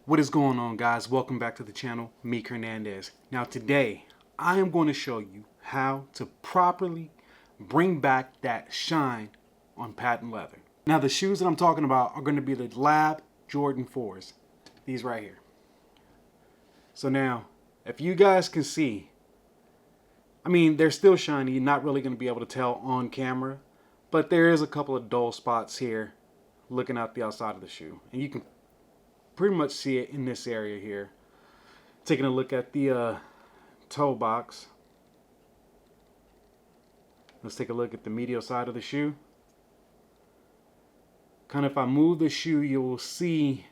What is going on, guys? Welcome back to the channel, Meakhernandez. Now today, I am going to show you how to properly bring back that shine on patent leather. Now the shoes that I'm talking about are going to be the Lab Jordan 4s. These right here. So now, if you guys can see, I mean, they're still shiny. You're not really going to be able to tell on camera, but there is a couple of dull spots here looking out the outside of the shoe. And you can pretty much see it in this area here. Taking a look at the toe box. Let's take a look at the medial side of the shoe. Kind of if I move the shoe, you will see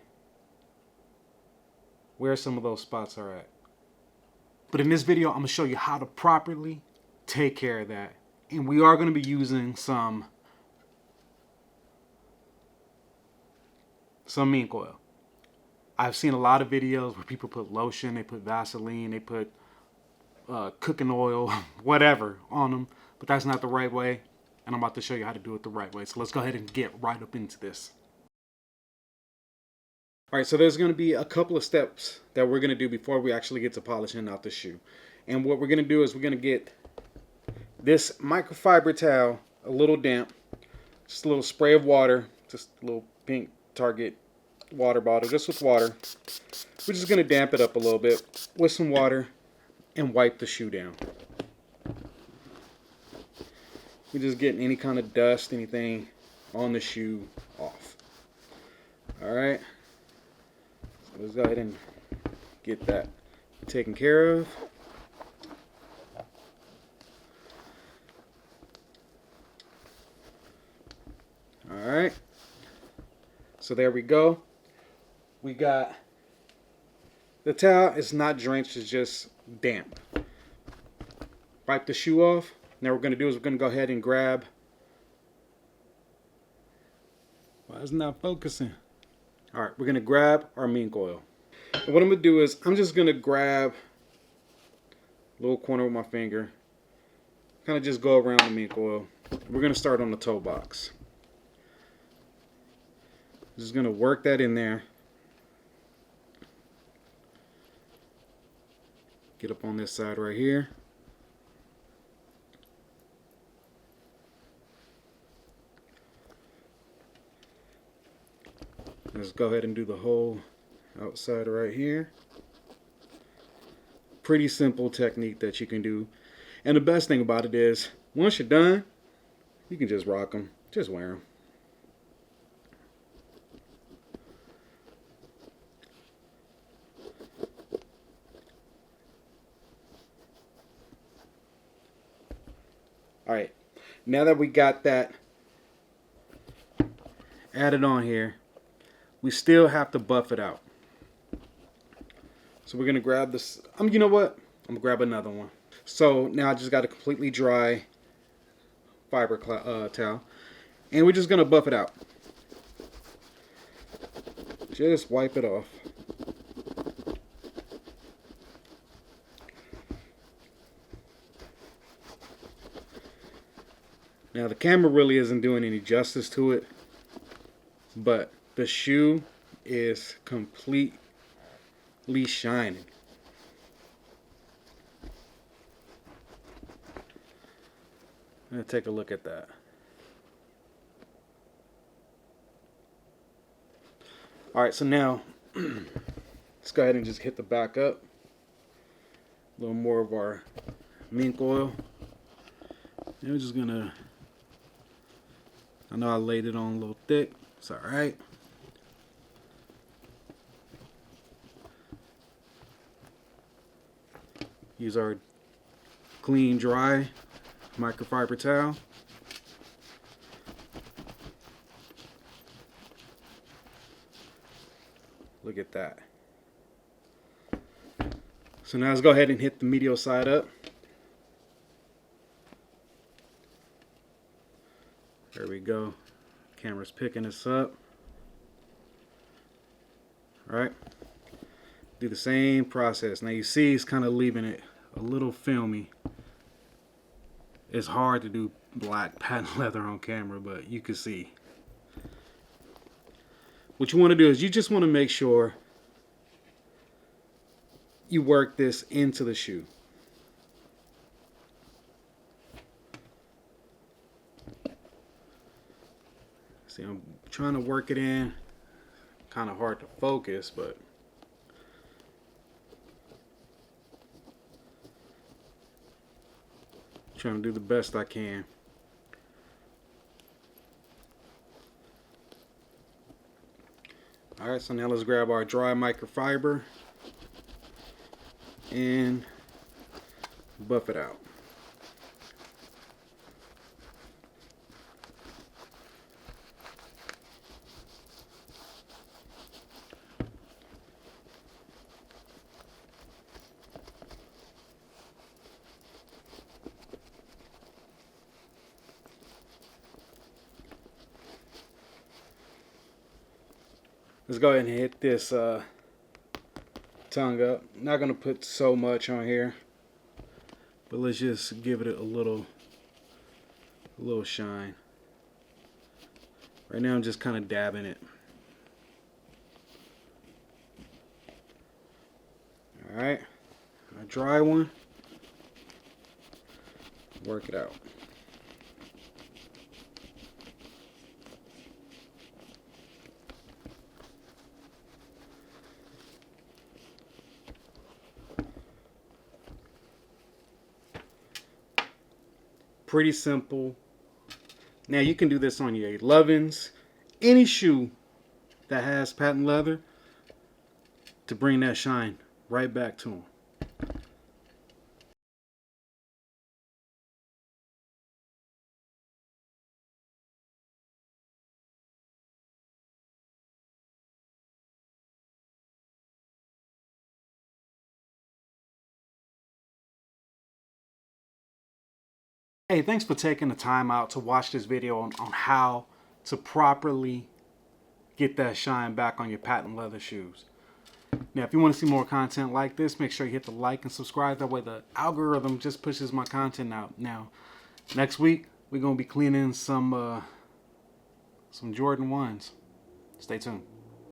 where some of those spots are at. But in this video, I'm going to show you how to properly take care of that. And we are going to be using some mink oil. I've seen a lot of videos where people put lotion, they put Vaseline, they put cooking oil, whatever on them. But that's not the right way. And I'm about to show you how to do it the right way. So let's go ahead and get right up into this. All right, so there's going to be a couple of steps that we're going to do before we actually get to polishing out the shoe. And what we're going to do is we're going to get this microfiber towel a little damp, just a little spray of water, just a little pink Target water bottle, just with water. We're just going to damp it up a little bit with some water and wipe the shoe down. We're just getting any kind of dust, anything on the shoe off. All right. Let's go ahead and get that taken care of. All right. So there we go. We got the towel. It's not drenched. It's just damp. Wipe the shoe off. Now what we're going to do is we're going to go ahead and grab. Why is it not focusing? All right, we're going to grab our mink oil. And what I'm going to do is I'm just going to grab a little corner with my finger. Kind of just go around the mink oil. We're going to start on the toe box. Just going to work that in there. Get up on this side right here. Let's go ahead and do the whole outside right here. Pretty simple technique that you can do. And the best thing about it is, once you're done, you can just rock them. Just wear them. Alright, now that we got that added on here, we still have to buff it out. So we're going to grab this. You know what? I'm going to grab another one. So now I just got a completely dry fiber towel. And we're just going to buff it out. Just wipe it off. Now the camera really isn't doing any justice to it, but the shoe is completely shining. I'm going to take a look at that. Alright, so now let's go ahead and just hit the back up. A little more of our mink oil. And we're just going to, I know I laid it on a little thick. It's alright. Use our clean, dry microfiber towel. Look at that. So now let's go ahead and hit the medial side up. There we go. Camera's picking this up. All right. Do the same process. Now you see it's kind of leaving it a little filmy. It's hard to do black patent leather on camera, but you can see. What you want to do is you just want to make sure you work this into the shoe. See, I'm trying to work it in. Kind of hard to focus, but trying to do the best I can. Alright, so now let's grab our dry microfiber and buff it out. Let's go ahead and hit this tongue up. I'm not going to put so much on here, but let's just give it a little shine. Right now I'm just kind of dabbing it. Alright, a dry one. Work it out. Pretty simple. Now you can do this on your 11s, any shoe that has patent leather, to bring that shine right back to them. Hey, thanks for taking the time out to watch this video on how to properly get that shine back on your patent leather shoes. Now, if you want to see more content like this, make sure you hit the like and subscribe. That way the algorithm just pushes my content out. Now, next week, we're going to be cleaning some Jordan 1s. Stay tuned.